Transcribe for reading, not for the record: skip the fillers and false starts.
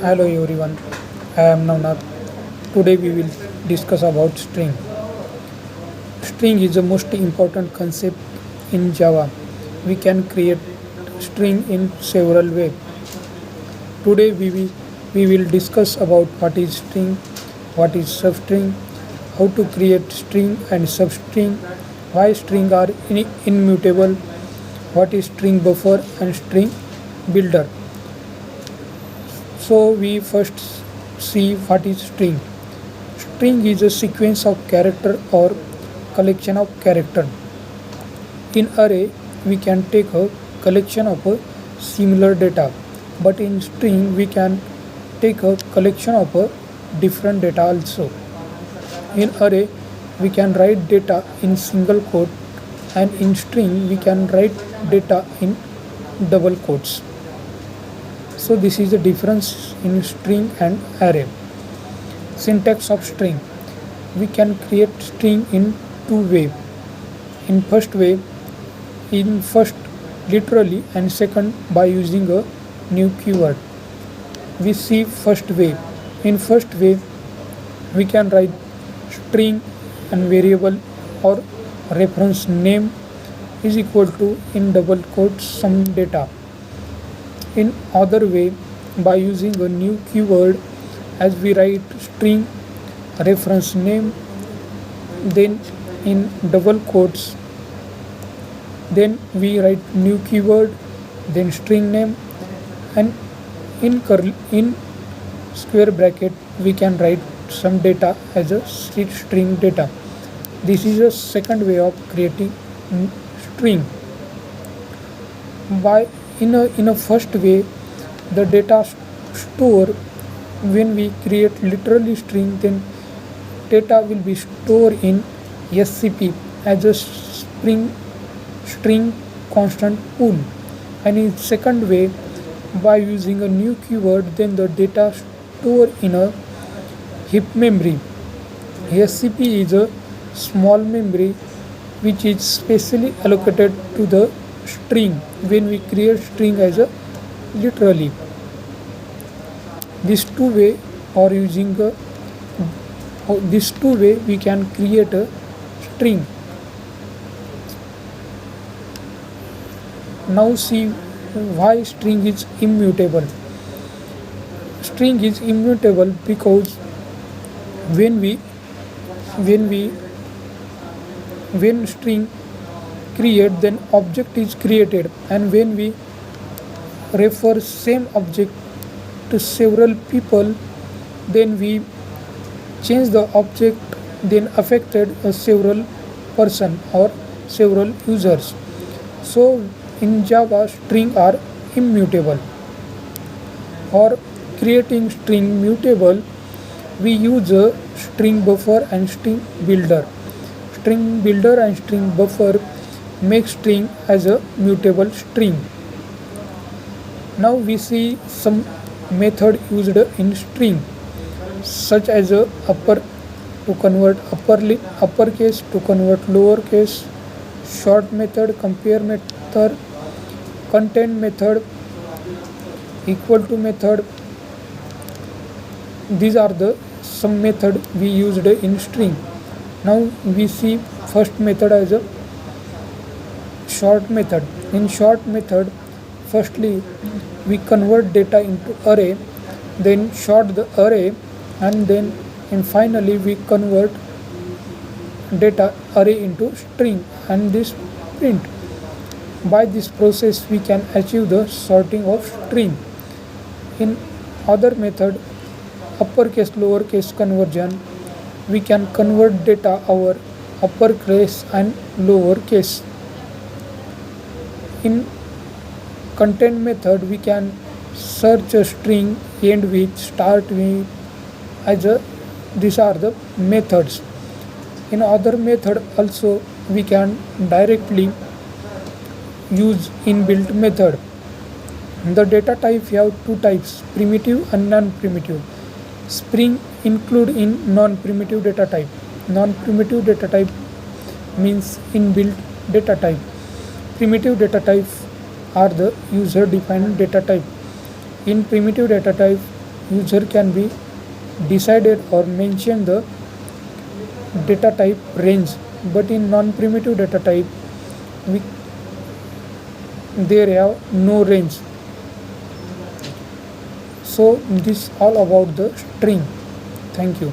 Hello everyone, I am Navnath. Today we will discuss about string. String is the most important concept in Java. We can create string in several ways. Today we will discuss about what is string, what is substring, how to create string and substring, why string are immutable, what is string buffer and string builder. So we first see what is string. String is a sequence of character or collection of character. In array, we can take a collection of similar data, but in string we can take a collection of different data also. In array, we can write data in single quote, and in string we can write data in double quotes. So this is the difference in string and array. Syntax of string. We can create string in two ways. In first literally, and second by using a new keyword. We see first way. In first way, we can write string and variable or reference name is equal to in double quotes some data. In other way, by using a new keyword, as we write string reference name, then in double quotes, then we write new keyword, then string name, and in square bracket we can write some data as a string data. This is a second way of creating string. By in a first way, the data store, when we create literally string, then data will be stored in scp as a string constant pool. And in second way, by using a new keyword, then the data stored in a heap memory. scp is a small memory which is specially allocated to the string when we create string as a literally. These two way or using this two way we can create a string. Now see why string is immutable. String is immutable because when string create, then object is created, and when we refer same object to several people, then we change the object, then affected several person or several users. So in Java, string are immutable. For creating string mutable, we use a string buffer and string builder. String builder and string buffer make string as a mutable string. Now we see some method used in string, such as a upper to convert uppercase to convert lowercase, short method, compare method, content method, equal to method. These are the some method we used in string. Now we see first method as a short method. In short method, firstly we convert data into array, then sort the array, and then finally we convert data array into string, and this print. By this process we can achieve the sorting of string. In other method, uppercase lowercase conversion, we can convert data over uppercase and lowercase. In content method, we can search a string, end with, start with, as a these are the methods. In other method also we can directly use inbuilt method. The data type we have two types, primitive and non-primitive. String include in non-primitive data type. Non-primitive data type means inbuilt data type. Primitive data type are the user defined data type. In primitive data type, user can be decided or mention the data type range, but in non-primitive data type we there have no range. So this all about the string. Thank you.